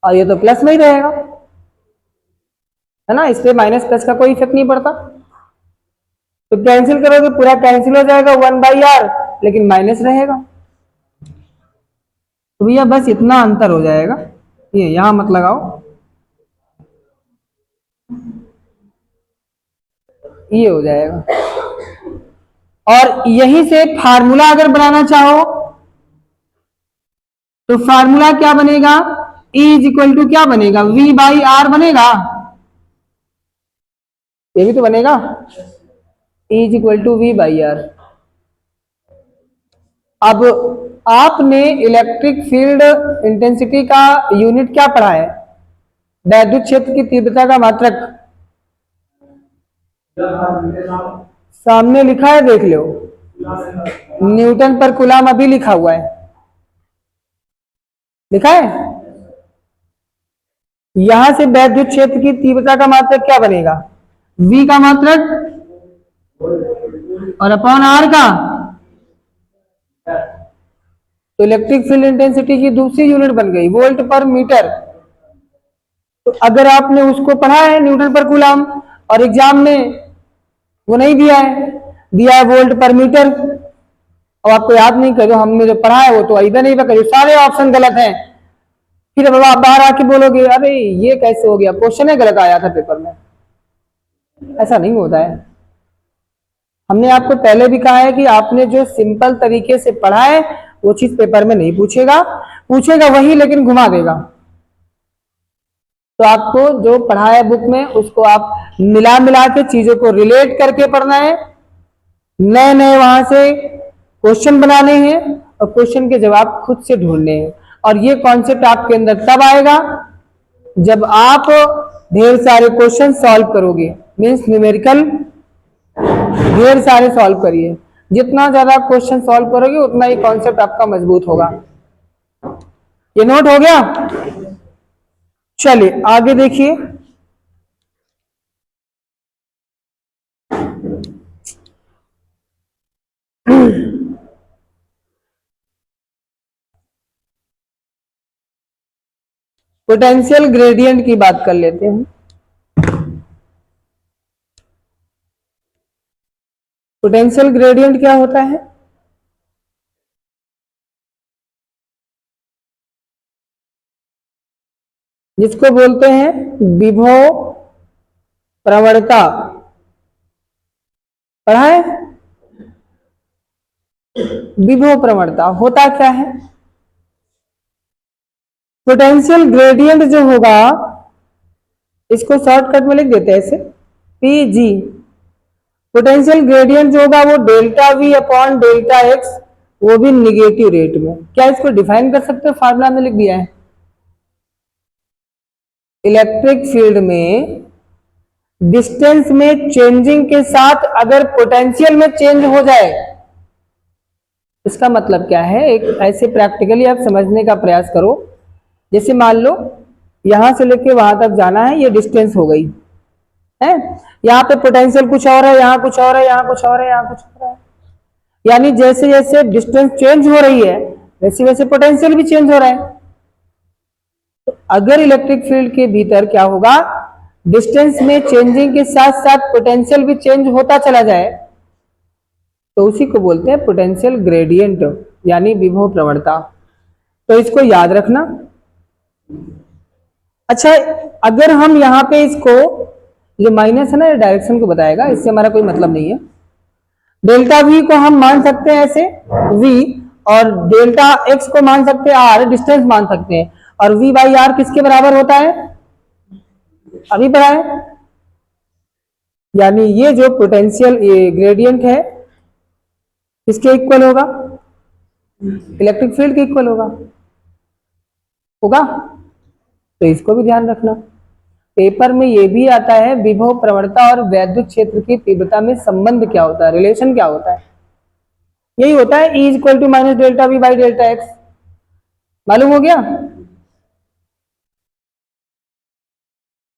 A: और ये तो प्लस में ही रहेगा, है ना, इसलिए माइनस प्लस का कोई इफेक्ट नहीं पड़ता। तो कैंसिल करोगे पूरा कैंसिल हो जाएगा 1/r, लेकिन माइनस रहेगा। तो भैया बस इतना अंतर हो जाएगा, ये यहां मत लगाओ, ये हो जाएगा। और यहीं से फार्मूला अगर बनाना चाहो तो फार्मूला क्या बनेगा, E इज इक्वल टू क्या बनेगा, V/R बनेगा, ये भी तो बनेगा, E is equal to V/R। अब आपने इलेक्ट्रिक फील्ड इंटेंसिटी का यूनिट क्या पढ़ा है, वैद्युत क्षेत्र की तीव्रता का मात्रक, सामने लिखा है देख लो, न्यूटन पर कूलाम अभी लिखा हुआ है, लिखा है। यहां से वैद्युत क्षेत्र की तीव्रता का मात्रक क्या बनेगा, V का मात्रक और अपॉन R का। तो इलेक्ट्रिक फील्ड इंटेंसिटी की दूसरी यूनिट बन गई वोल्ट पर मीटर। तो अगर आपने उसको पढ़ा है न्यूटन पर कूलाम और एग्जाम में वो नहीं दिया है वोल्ट पर मीटर, और आपको याद नहीं करो हमने जो पढ़ा है वो तो इधर नहीं पकड़ो, सारे ऑप्शन गलत हैं, फिर अब आप बाहर आके बोलोगे अरे ये कैसे हो गया, क्वेश्चन है गलत आया था पेपर में। ऐसा नहीं होता है। हमने आपको पहले भी कहा है कि आपने जो सिंपल तरीके से पढ़ा है वो चीज पेपर में नहीं पूछेगा, पूछेगा वही लेकिन घुमा देगा। तो आपको जो पढ़ा है बुक में उसको आप मिला मिला के चीजों को रिलेट करके पढ़ना है, नए नए वहां से क्वेश्चन बनाने हैं और क्वेश्चन के जवाब खुद से ढूंढने हैं। और ये कॉन्सेप्ट आपके अंदर तब आएगा जब आप ढेर सारे क्वेश्चन सॉल्व करोगे, मीन्स न्यूमेरिकल ढेर सारे सॉल्व करिए। जितना ज्यादा क्वेश्चन सॉल्व करोगे उतना ही कॉन्सेप्ट आपका मजबूत होगा। ये नोट हो गया? चलिए आगे देखिए। पोटेंशियल ग्रेडियंट की बात कर लेते हैं। पोटेंशियल ग्रेडियंट क्या होता है? जिसको बोलते हैं विभव प्रवणता। पढ़ा है? विभव प्रवणता होता क्या है? पोटेंशियल ग्रेडियंट जो होगा, इसको शॉर्टकट में लिख देते हैं ऐसे, पीजी। पोटेंशियल ग्रेडियंट जो होगा वो delta we upon delta x, वो भी निगेटिव रेट में। क्या इसको डिफाइन कर सकते हो? फार्मूला में लिख दिया है। इलेक्ट्रिक फील्ड में डिस्टेंस में चेंजिंग के साथ अगर पोटेंशियल में चेंज हो जाए, इसका मतलब क्या है? एक ऐसे प्रैक्टिकली आप समझने का प्रयास करो। जैसे मान लो यहां से लेके वहां तक जाना है, ये डिस्टेंस हो गई है, यहाँ पे पोटेंशियल कुछ और है, यहाँ कुछ और है, यहाँ कुछ और है, यहाँ कुछ और है। यानी जैसे जैसे डिस्टेंस चेंज हो रही है वैसे वैसे पोटेंशियल भी चेंज हो रहा है। तो अगर इलेक्ट्रिक फील्ड के भीतर क्या होगा, डिस्टेंस में चेंजिंग के साथ साथ पोटेंशियल भी चेंज होता चला जाए, तो उसी को बोलते हैं पोटेंशियल ग्रेडियंट, यानी विभव प्रवणता। तो इसको याद रखना। अच्छा, अगर हम यहाँ पे इसको, जो माइनस है ना, ये डायरेक्शन को बताएगा, इससे हमारा कोई मतलब नहीं है। डेल्टा वी को हम मान सकते हैं ऐसे वी, और डेल्टा एक्स को मान सकते हैं आर, डिस्टेंस मान सकते हैं। और वी बाई आर किसके बराबर होता है? अभी पढ़ा है। यानी ये जो पोटेंशियल ग्रेडियंट है किसके इक्वल होगा? इलेक्ट्रिक फील्ड के इक्वल होगा। होगा? तो इसको भी ध्यान रखना। पेपर में ये भी आता है विभव प्रवणता और वैद्युत क्षेत्र की तीव्रता में संबंध क्या होता है, रिलेशन क्या होता है। यही होता है E equal to minus delta v by delta x. मालूम हो गया?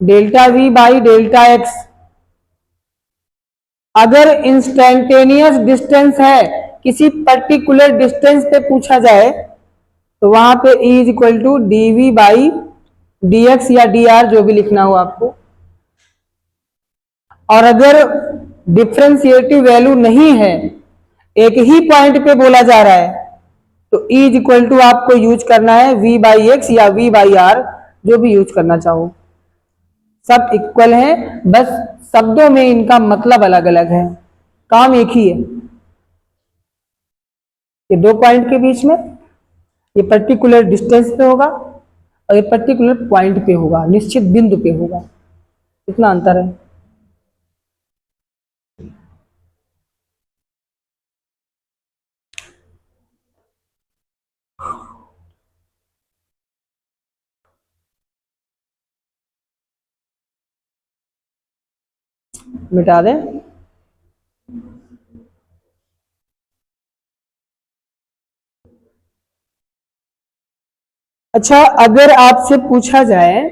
A: Delta v by delta x अगर इंस्टेंटेनियस डिस्टेंस है, किसी पर्टिकुलर डिस्टेंस पे पूछा जाए, तो वहां पे E is equal to d v by d x या डी आर, जो भी लिखना हो आपको। और अगर डिफ्रेंशिएटिव वैल्यू नहीं है, एक ही पॉइंट पे बोला जा रहा है, तो E इज इक्वल टू आपको यूज करना है V बाई एक्स या V बाई आर, जो भी यूज करना चाहो। सब इक्वल है, बस शब्दों में इनका मतलब अलग अलग है, काम एक ही है। ये दो पॉइंट के बीच में, ये पर्टिकुलर डिस्टेंस पे होगा और ये पर्टिकुलर पॉइंट पे होगा, निश्चित बिंदु पे होगा। इतना अंतर है। मिटा दें। अच्छा, अगर आपसे पूछा जाए,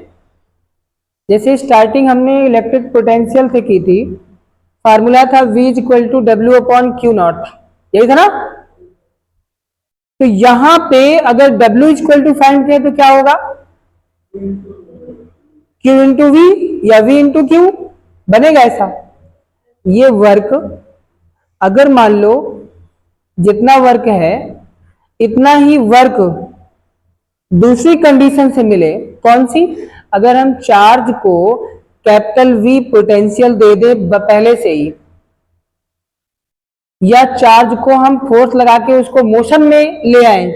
A: जैसे स्टार्टिंग हमने इलेक्ट्रिक पोटेंशियल से की थी, फार्मूला था V is equal to W upon Q naught, यही था ना? तो यहां पे अगर W is equal to find किया तो क्या होगा? Q इंटू वी या V इंटू क्यू बनेगा ऐसा। ये वर्क अगर मान लो जितना वर्क है इतना ही वर्क दूसरी कंडीशन से मिले, कौन सी? अगर हम चार्ज को कैपिटल V पोटेंशियल दे दे पहले से ही, या चार्ज को हम फोर्स लगा के उसको मोशन में ले आए,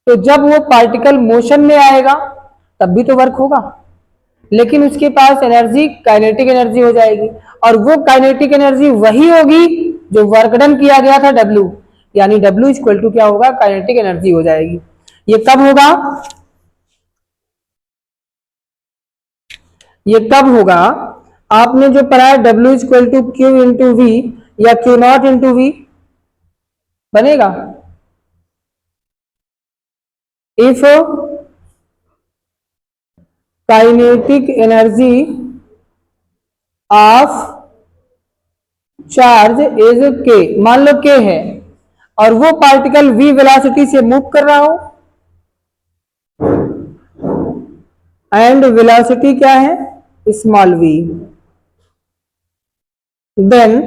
A: तो जब वो पार्टिकल मोशन में आएगा तब भी तो वर्क होगा, लेकिन उसके पास एनर्जी काइनेटिक एनर्जी हो जाएगी, और वो काइनेटिक एनर्जी वही होगी जो वर्क डन किया गया था W, यानी W इक्वल टू क्या होगा, काइनेटिक एनर्जी हो जाएगी। ये कब होगा, ये कब होगा, आपने जो पढ़ा है W equal to Q into V या Q नॉट इंटू V बनेगा। If kinetic energy of charge is K, मान लो K है और वो पार्टिकल V वेलोसिटी से मूव कर रहा हो, एंड वेलोसिटी क्या है, स्मॉल v, देन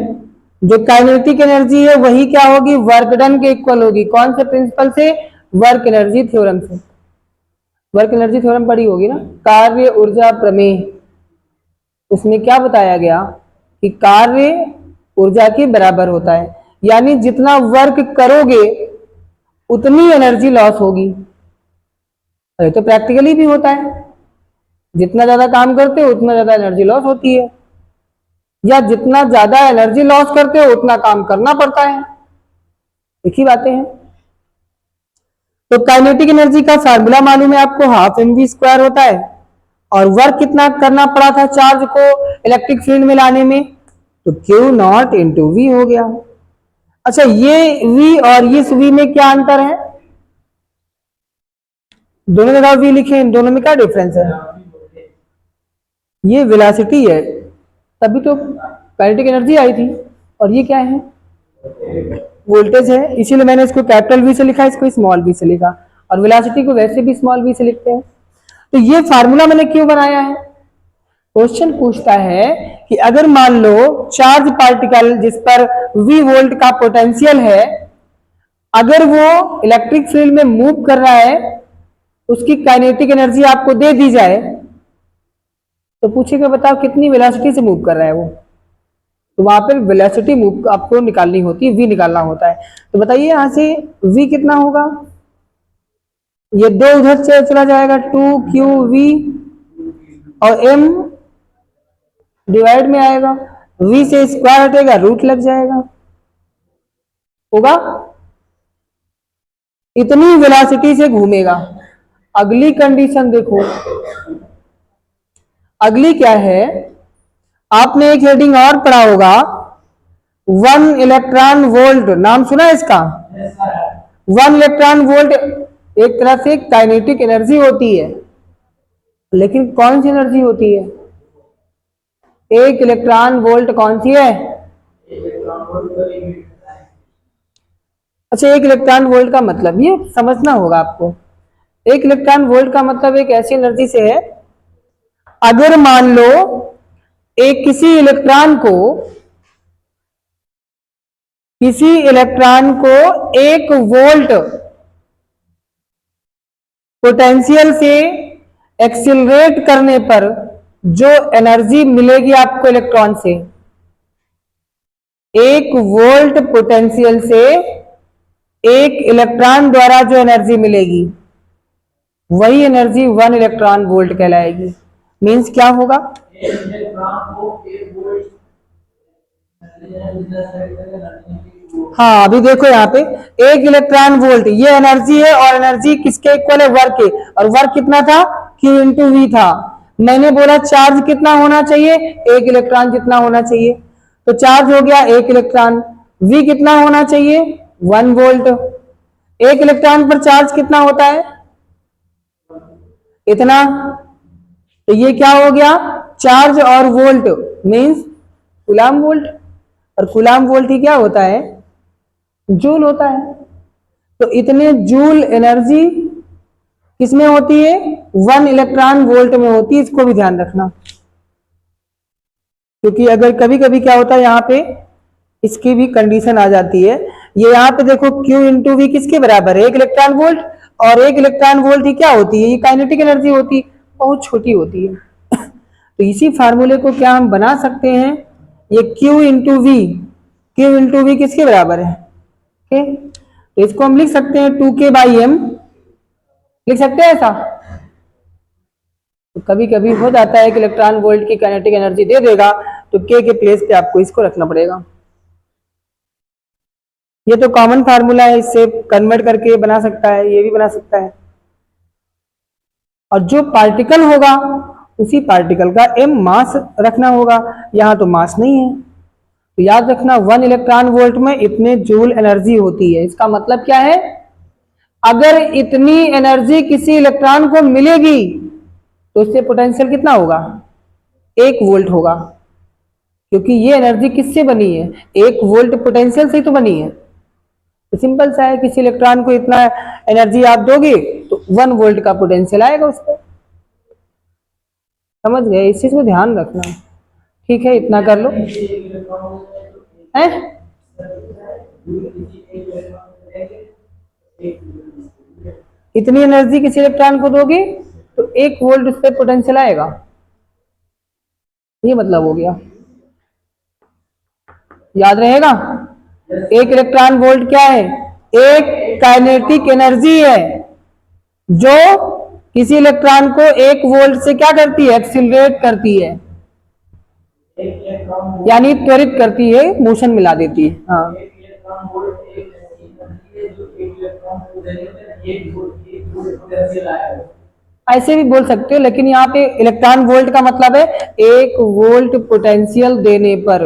A: जो काइनेटिक एनर्जी है वही क्या होगी, वर्क डन के इक्वल होगी। कौन से प्रिंसिपल से, वर्क एनर्जी थ्योरम से। वर्क एनर्जी थ्योरम पढ़ी होगी ना, कार्य ऊर्जा प्रमेय। उसमें क्या बताया गया कि कार्य ऊर्जा के बराबर होता है, यानी जितना वर्क करोगे उतनी एनर्जी लॉस होगी। ये तो प्रैक्टिकली भी होता है, जितना ज्यादा काम करते हो उतना ज्यादा एनर्जी लॉस होती है, या जितना ज्यादा एनर्जी लॉस करते हो उतना काम करना पड़ता है, एक ही बातें हैं। तो काइनेटिक एनर्जी का फार्मूला मालूम है आपको, हाफ mv स्क्वायर होता है, और वर्क कितना करना पड़ा था चार्ज को इलेक्ट्रिक फील्ड में लाने में, तो Q नॉट इंटू वी हो गया। अच्छा, ये V और इस V में क्या अंतर है, दोनों जगह V लिखे, इन दोनों में क्या डिफरेंस है, ये वेलोसिटी है, तभी तो काइनेटिक एनर्जी आई थी, और ये क्या है, वोल्टेज है, इसीलिए मैंने इसको कैपिटल V से लिखा, इसको स्मॉल v से लिखा, और वेलोसिटी को वैसे भी स्मॉल v से लिखते हैं। तो ये फार्मूला मैंने क्यों बनाया है, क्वेश्चन पूछता है कि अगर मान लो चार्ज पार्टिकल जिस पर V वोल्ट का पोटेंशियल है, अगर वो इलेक्ट्रिक फील्ड में मूव कर रहा है, उसकी काइनेटिक एनर्जी आपको दे दी जाए, तो पूछेगा बताओ कितनी वेलोसिटी से मूव कर रहा है वो, तो वहां पर वेलोसिटी मूव आपको निकालनी होती है, V निकालना होता है। तो बताइए यहां से V कितना होगा, ये 2 उधर से चला जाएगा, 2QV, और M डिवाइड में आएगा, V से स्क्वायर हटेगा, रूट लग जाएगा, होगा, इतनी वेलोसिटी से घूमेगा। अगली कंडीशन देखो, अगली क्या है, आपने एक हेडिंग और पढ़ा होगा, 1 इलेक्ट्रॉन वोल्ट, नाम सुना है इसका। 1 इलेक्ट्रॉन वोल्ट एक तरह से काइनेटिक एनर्जी होती है, लेकिन कौन सी एनर्जी होती है, 1 इलेक्ट्रॉन वोल्ट कौन सी है, अच्छा 1 इलेक्ट्रॉन वोल्ट का मतलब ये समझना होगा आपको, 1 इलेक्ट्रॉन वोल्ट का मतलब एक ऐसी एनर्जी से है, अगर मान लो एक किसी इलेक्ट्रॉन को 1 वोल्ट पोटेंशियल से एक्सिलरेट करने पर जो एनर्जी मिलेगी आपको इलेक्ट्रॉन से, 1 वोल्ट पोटेंशियल से 1 इलेक्ट्रॉन द्वारा जो एनर्जी मिलेगी वही एनर्जी 1 इलेक्ट्रॉन वोल्ट कहलाएगी। मींस क्या होगा, हाँ अभी देखो यहाँ पे 1 इलेक्ट्रॉन वोल्ट ये एनर्जी है, और एनर्जी किसके इक्वल है, वर्क के, और वर्क कितना था, Q इंटू वी था। मैंने बोला चार्ज कितना होना चाहिए, 1 इलेक्ट्रॉन जितना होना चाहिए, तो चार्ज हो गया 1 इलेक्ट्रॉन। V कितना होना चाहिए, 1 वोल्ट। 1 इलेक्ट्रॉन पर चार्ज कितना होता है, इतना, तो ये क्या हो गया, चार्ज और वोल्ट मींस कूलाम वोल्ट, और कूलाम वोल्ट ही क्या होता है, जूल होता है। तो इतने जूल एनर्जी किसमें होती है, 1 इलेक्ट्रॉन वोल्ट में होती है, इसको भी ध्यान रखना, क्योंकि अगर कभी कभी क्या होता है यहाँ पे इसकी भी कंडीशन आ जाती है। ये यहाँ पे देखो Q इंटू वी किसके बराबर है, 1 इलेक्ट्रॉन वोल्ट, और 1 इलेक्ट्रॉन वोल्ट ही क्या होती है, ये काइनेटिक एनर्जी होती है, बहुत छोटी होती है। तो इसी फार्मूले को क्या हम बना सकते हैं, ये Q इंटू वी किसके बराबर है, ओके, तो इसको हम लिख सकते हैं 2K बाई M, लिख सकते हैं ऐसा, तो कभी कभी हो जाता है कि इलेक्ट्रॉन वोल्ट की काइनेटिक एनर्जी दे देगा, तो के प्लेस पे आपको इसको रखना पड़ेगा। ये तो कॉमन फार्मूला है, इससे कन्वर्ट करके बना सकता है, ये भी बना सकता है। और जो पार्टिकल होगा उसी पार्टिकल का m मास रखना होगा, यहां तो मास नहीं है, तो याद रखना 1 इलेक्ट्रॉन वोल्ट में इतने जूल एनर्जी होती है। इसका मतलब क्या है, अगर इतनी एनर्जी किसी इलेक्ट्रॉन को मिलेगी तो इससे पोटेंशियल कितना होगा, 1 वोल्ट होगा, क्योंकि ये एनर्जी किससे बनी है, 1 वोल्ट पोटेंशियल से ही तो बनी है। तो सिंपल सा है, किसी इलेक्ट्रॉन को इतना एनर्जी आप दोगे तो 1 वोल्ट का पोटेंशियल आएगा उस पर। समझ गए, इस चीज को ध्यान रखना। ठीक है, इतना कर लो है? इतनी एनर्जी किसी इलेक्ट्रॉन को दोगे तो 1 वोल्ट उस पर पोटेंशियल आएगा, ये मतलब हो गया। याद रहेगा, 1 इलेक्ट्रॉन वोल्ट क्या है, एक काइनेटिक एनर्जी है जो किसी इलेक्ट्रॉन को 1 वोल्ट से क्या करती है, एक्सिलरेट करती है, यानी त्वरित करती है, मोशन मिला देती है। हाँ, ऐसे भी बोल सकते हो, लेकिन यहाँ पे इलेक्ट्रॉन वोल्ट का मतलब है 1 वोल्ट पोटेंशियल देने पर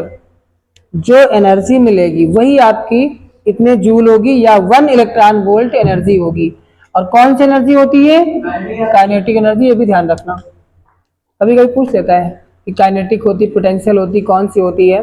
A: जो एनर्जी मिलेगी वही आपकी इतने जूल होगी या 1 इलेक्ट्रॉन वोल्ट एनर्जी होगी। और कौन सी एनर्जी होती है, काइनेटिक एनर्जी, ये भी ध्यान रखना। कभी कभी पूछ लेता है कि काइनेटिक होती, पोटेंशियल होती, कौन सी होती है।